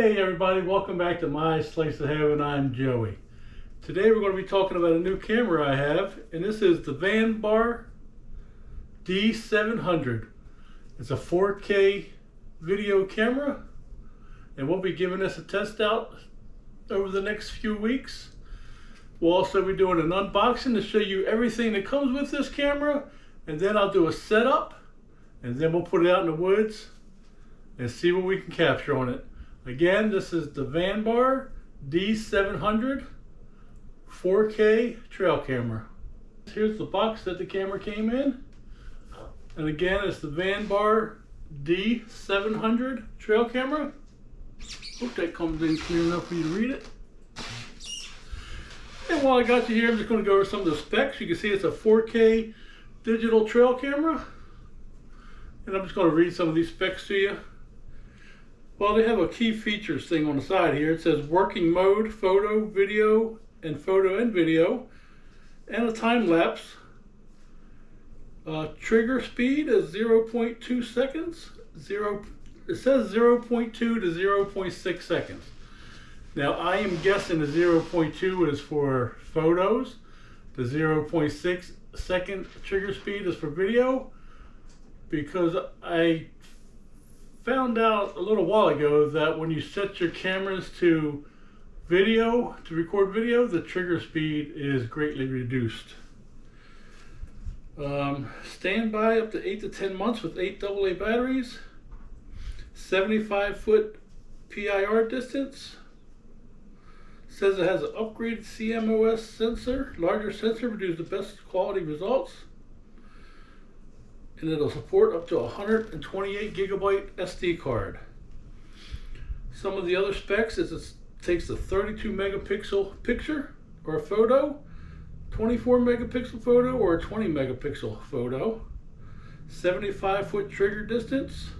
Hey everybody, welcome back to My Slice of Heaven. I'm Joey. Today we're going to be talking about a new camera I have, and this is the Vanbar D700. It's a 4K video camera, and we'll be giving this a test out over the next few weeks. We'll also be doing an unboxing to show you everything that comes with this camera, and then I'll do a setup, and then we'll put it out in the woods and see what we can capture on it. Again, this is the Vanbar D700 4K trail camera. Here's the box that the camera came in. And again, it's the Vanbar D700 trail camera. Hope that comes in clear enough for you to read it. And while I got you here, I'm just going to go over some of the specs. You can see it's a 4K digital trail camera. And I'm just going to read some of these specs to you. Well, they have a key features thing on the side here. It says working mode, photo, video, and video, and a time lapse. Trigger speed is 0.2 seconds. It says 0.2 to 0.6 seconds. Now, I am guessing the 0.2 is for photos. The 0.6 second trigger speed is for video, because I found out a little while ago that when you set your cameras to video, to record video, the trigger speed is greatly reduced. Standby up to 8 to 10 months with 8 AA batteries. 75-foot PIR distance. Says it has an upgraded CMOS sensor. Larger sensor produces the best quality results. And it'll support up to 128 gigabyte SD card. Some of the other specs is it takes a 32 megapixel picture or a photo, 24 megapixel photo, or a 20 megapixel photo, 75-foot trigger distance,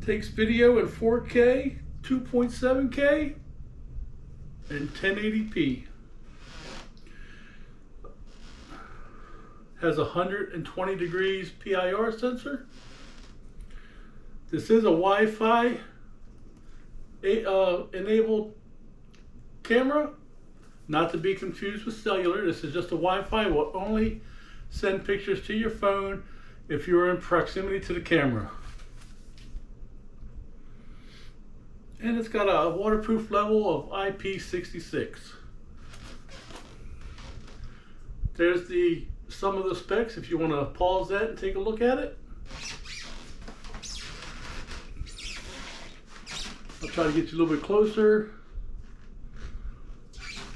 takes video in 4K, 2.7K, and 1080p. Has a 120 degrees PIR sensor. This is a Wi-Fi enabled camera, not to be confused with cellular. This is just a Wi-Fi. It will only send pictures to your phone if you're in proximity to the camera. And it's got a waterproof level of IP66. There's some of the specs if you want to pause that and take a look at it. I'll try to get you a little bit closer.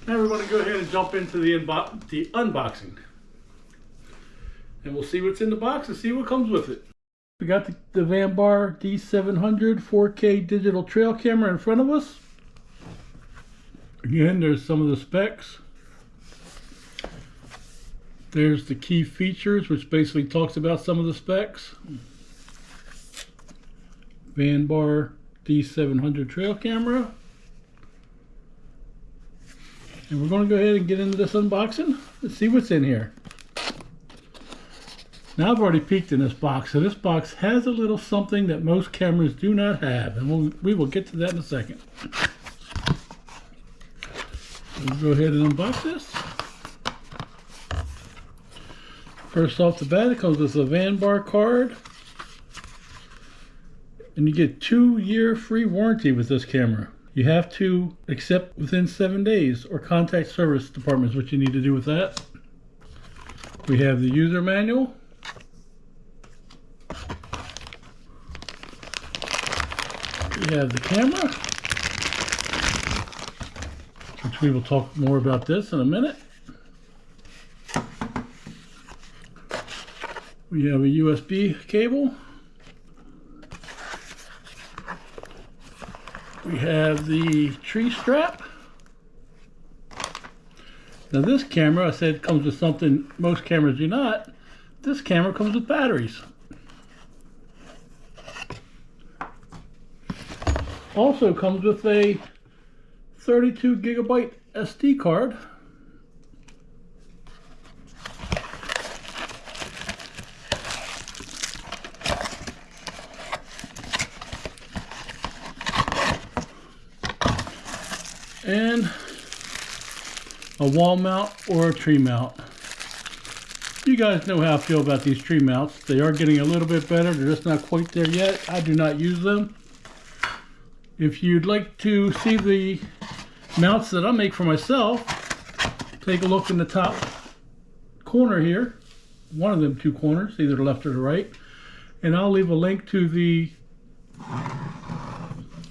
Now we're going to go ahead and jump into the unboxing. And we'll see what's in the box and see what comes with it. We got the Vanbar D700 4K digital trail camera in front of us. Again, there's some of the specs. There's the key features, which basically talks about some of the specs. Vanbar D700 trail camera. And we're going to go ahead and get into this unboxing. Let's see what's in here. Now, I've already peeked in this box, so this box has a little something that most cameras do not have, and we will get to that in a second. We'll go ahead and unbox this. First off the bat, it comes with a Vanbar card, and you get 2-year free warranty with this camera. You have to accept within 7 days or contact service department is what you need to do with that. We have the user manual. We have the camera, which we will talk more about this in a minute. We have a USB cable. We have the tree strap. Now this camera, I said, comes with something most cameras do not. This camera comes with batteries. Also comes with a 32 gigabyte SD card. and a wall mount or a tree mount. You guys know how I feel about these tree mounts. They are getting a little bit better. They're just not quite there yet. I do not use them. If you'd like to see the mounts that I make for myself, take a look in the top corner here. One of them two corners, either the left or the right. And I'll leave a link to the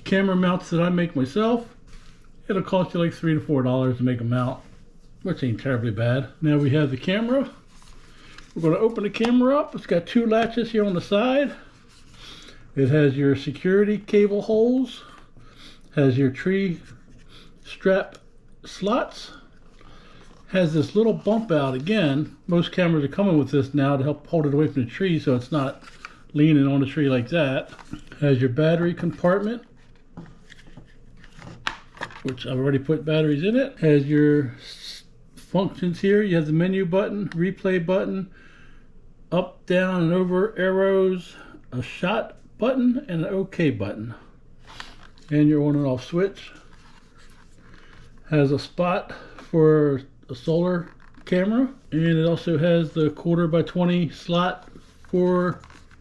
camera mounts that I make myself. It'll cost you like $3 to $4 to make a mount, which ain't terribly bad. Now we have the camera. We're going to open the camera up. It's got two latches here on the side. It has your security cable holes, has your tree strap slots, has this little bump out. Again, most cameras are coming with this now to help hold it away from the tree so it's not leaning on the tree like that. Has your battery compartment, which I've already put batteries in it. Has your functions here. You have the menu button, replay button, up, down, and over arrows, a shot button, and an OK button. And your on and off switch. Has a spot for a solar camera, and it also has the 1/4x20 slot for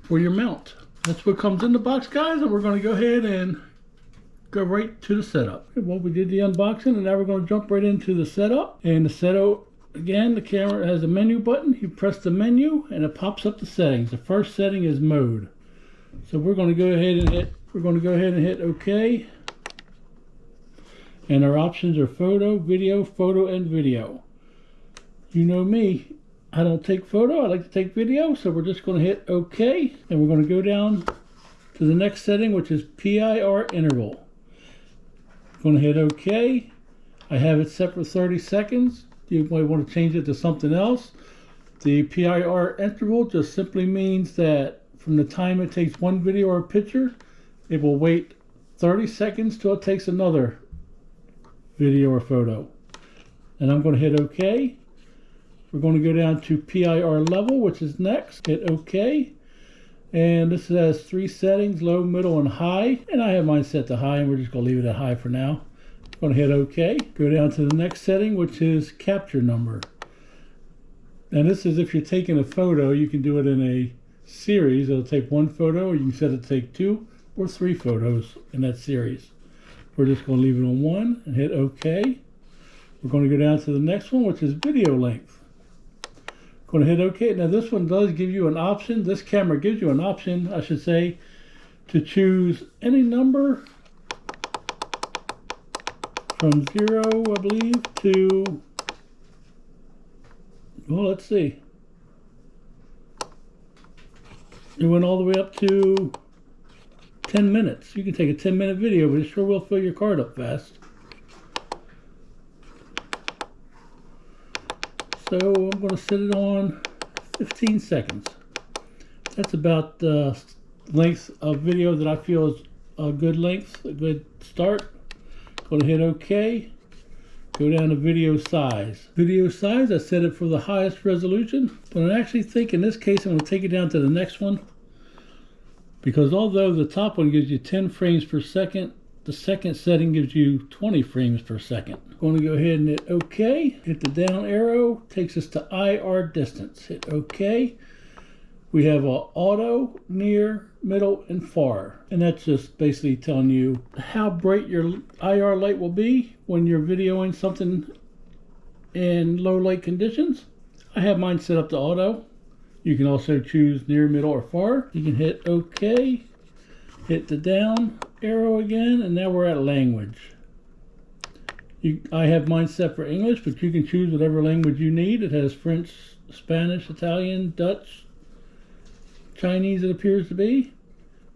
your mount. That's what comes in the box, guys, and we're going to go ahead and go right to the setup. Well, we did the unboxing, and now we're going to jump right into the setup. And the setup, again, the camera has a menu button. You press the menu and it pops up the settings. The first setting is mode. So we're going to go ahead and hit OK. And our options are photo, and video. You know me, I don't take photo, I like to take video, so we're just going to hit OK. And we're going to go down to the next setting, which is PIR interval. Going to hit OK. I have it set for 30 seconds. You might want to change it to something else. The PIR interval just simply means that from the time it takes one video or picture, it will wait 30 seconds till it takes another video or photo. And I'm going to hit OK. We're going to go down to PIR level, which is next. Hit OK. And this has 3 settings, low, middle, and high. And I have mine set to high, and we're just going to leave it at high for now. I'm going to hit OK. Go down to the next setting, which is capture number. And this is if you're taking a photo, you can do it in a series. It'll take 1 photo, or you can set it to take 2 or 3 photos in that series. We're just going to leave it on 1 and hit OK. We're going to go down to the next one, which is video length. Going to hit OK. Now this one does give you an option. This camera gives you an option, I should say, to choose any number from 0, I believe, to, well, let's see. It went all the way up to 10 minutes. You can take a 10-minute video, but it sure will fill your card up fast. So I'm going to set it on 15 seconds. That's about the length of video that I feel is a good length, a good start. Going to hit OK. Go down to video size. Video size, I set it for the highest resolution, but I actually think in this case I'm going to take it down to the next one, because although the top one gives you 10 frames per second, the second setting gives you 20 frames per second. I'm going to go ahead and hit OK. Hit the down arrow, takes us to IR distance. Hit OK. We have a auto, near, middle, and far. And that's just basically telling you how bright your IR light will be when you're videoing something in low light conditions. I have mine set up to auto. You can also choose near, middle, or far. You can hit OK. Hit the down arrow again, and now we're at language. I have mine set for English, but you can choose whatever language you need. It has French, Spanish, Italian, Dutch, Chinese it appears to be.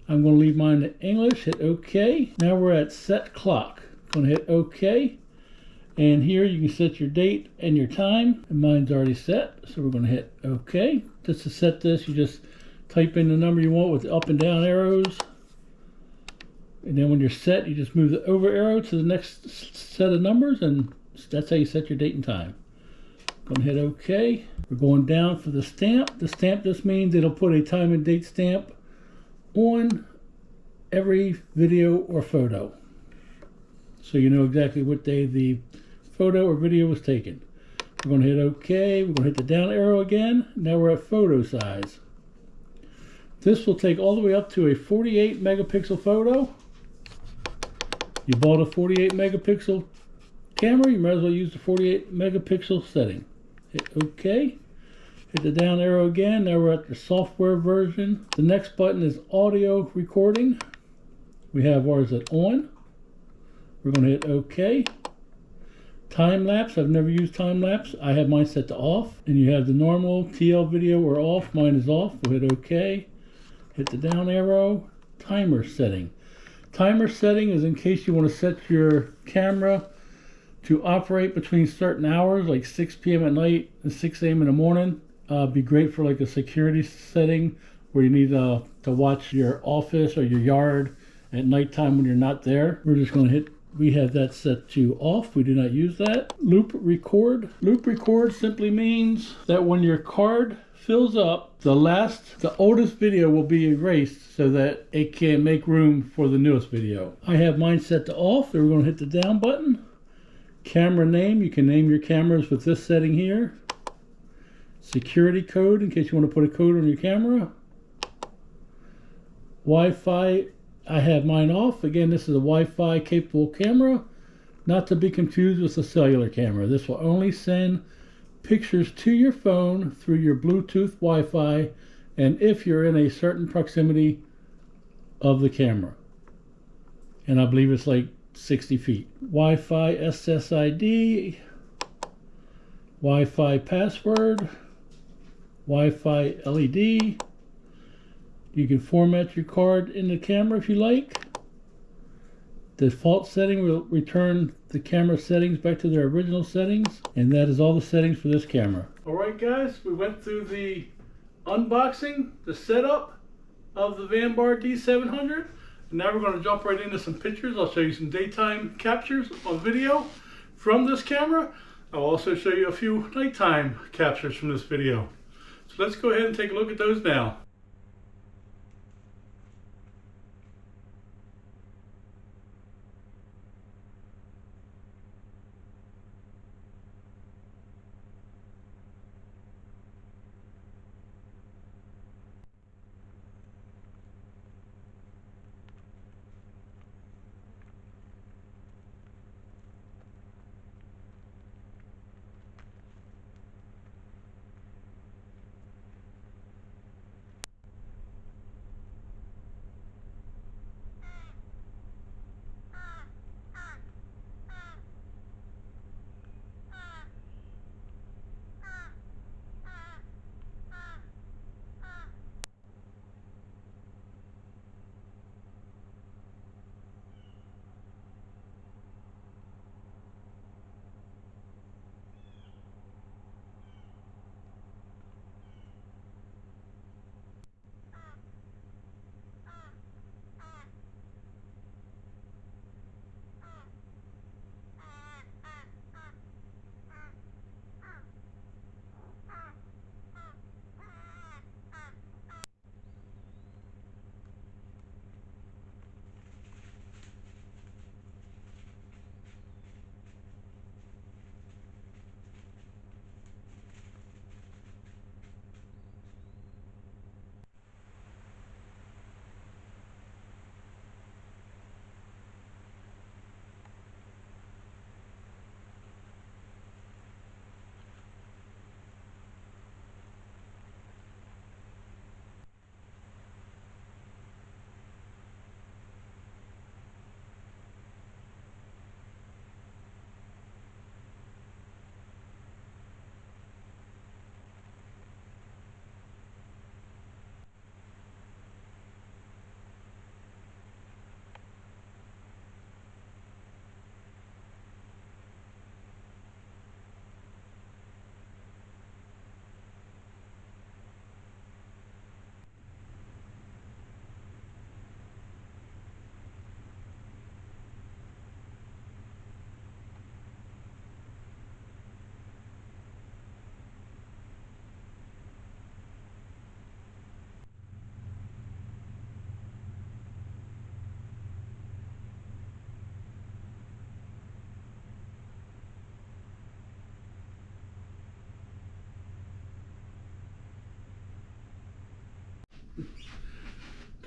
I'm going to leave mine to English, hit OK. Now we're at set clock. Going to hit OK. And here you can set your date and your time. And mine's already set, so we're going to hit OK. Just to set this, you just type in the number you want with the up and down arrows. And then when you're set, you just move the over arrow to the next set of numbers, and that's how you set your date and time. Going to hit OK. We're going down for the stamp. The stamp just means it'll put a time and date stamp on every video or photo. so you know exactly what day the photo or video was taken. We're going to hit OK. We're going to hit the down arrow again. Now we're at photo size. This will take all the way up to a 48 megapixel photo. You bought a 48 megapixel camera, you might as well use the 48 megapixel setting. Hit OK. Hit the down arrow again. Now we're at the software version. The next button is audio recording. We have ours at on. We're going to hit OK. Time lapse. I've never used time lapse. I have mine set to off. And you have the normal TL video or off. Mine is off. We'll hit OK. Hit the down arrow. Timer setting. Timer setting is in case you want to set your camera to operate between certain hours, like 6 p.m. at night and 6 a.m. in the morning. Be great for like a security setting where you need to watch your office or your yard at nighttime when you're not there. We're just going to hit, we have that set to off. We do not use that. Loop record. Loop record simply means that when your card fills up, the oldest video will be erased so that it can make room for the newest video. I have mine set to off. So we're going to hit the down button. Camera name. You can name your cameras with this setting here. Security code in case you want to put a code on your camera. Wi-Fi. I have mine off. Again, this is a Wi-Fi capable camera, not to be confused with a cellular camera. This will only send pictures to your phone through your Bluetooth Wi-Fi, and if you're in a certain proximity of the camera. And I believe it's like 60 feet. Wi-Fi SSID, Wi-Fi password, Wi-Fi LED. You can format your card in the camera if you like. Default setting will return the camera settings back to their original settings, and that is all the settings for this camera. Alright guys, we went through the unboxing, the setup of the Vanbar D700, and now we're going to jump right into some pictures. I'll show you some daytime captures on video from this camera. I'll also show you a few nighttime captures from this video. So let's go ahead and take a look at those now.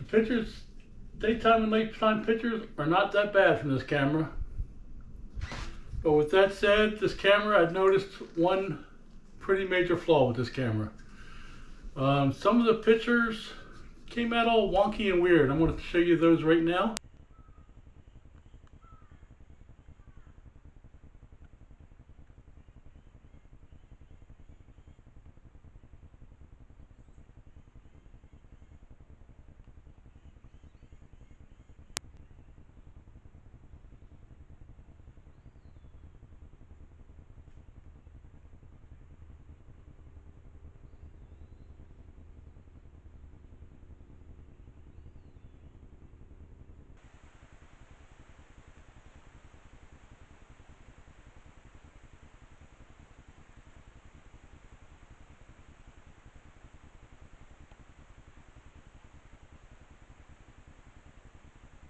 pictures, daytime and nighttime pictures, are not that bad from this camera. But with that said, this camera, I've noticed one pretty major flaw with this camera. Some of the pictures came out all wonky and weird. I'm going to show you those right now.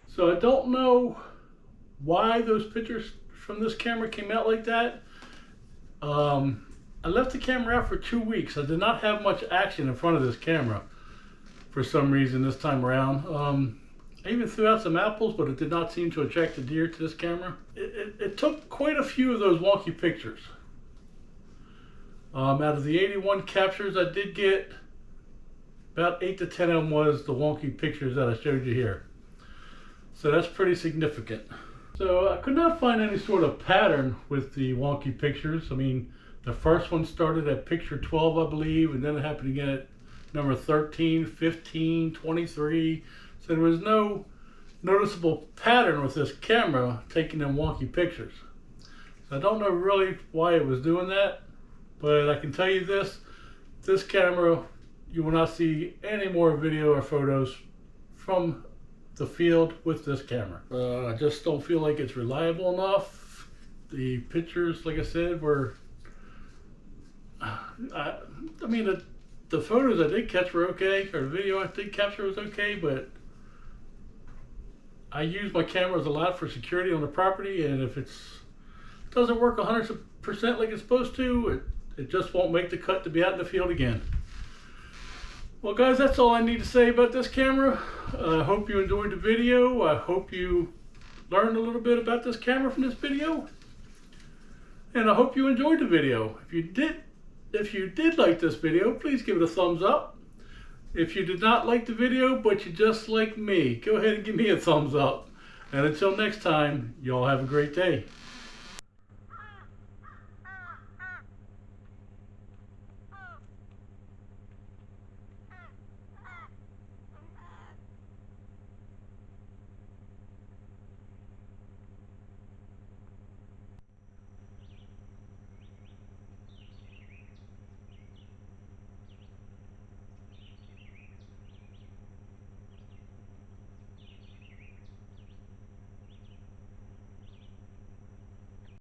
So I don't know why those pictures from this camera came out like that. I left the camera out for 2 weeks. I did not have much action in front of this camera for some reason this time around. I even threw out some apples, but it did not seem to attract the deer to this camera. It took quite a few of those wonky pictures. Out of the 81 captures I did get, about 8 to 10 of them was the wonky pictures that I showed you here. So that's pretty significant. So I could not find any sort of pattern with the wonky pictures. I mean, the first one started at picture 12, I believe, and then it happened again at number 13, 15, 23. So there was no noticeable pattern with this camera taking them wonky pictures. So I don't know really why it was doing that, but I can tell you this camera, you will not see any more video or photos from the field with this camera. I just don't feel like it's reliable enough. The pictures, like I said, were, I mean, the photos I did catch were okay, or the video I did capture was okay, but I use my cameras a lot for security on the property, and if it doesn't work 100% like it's supposed to, it just won't make the cut to be out in the field again. Well guys, that's all I need to say about this camera. I hope you enjoyed the video. I hope you learned a little bit about this camera from this video. And I hope you enjoyed the video. If you did like this video, please give it a thumbs up. If you did not like the video, but you just like me, go ahead and give me a thumbs up. And until next time, y'all have a great day.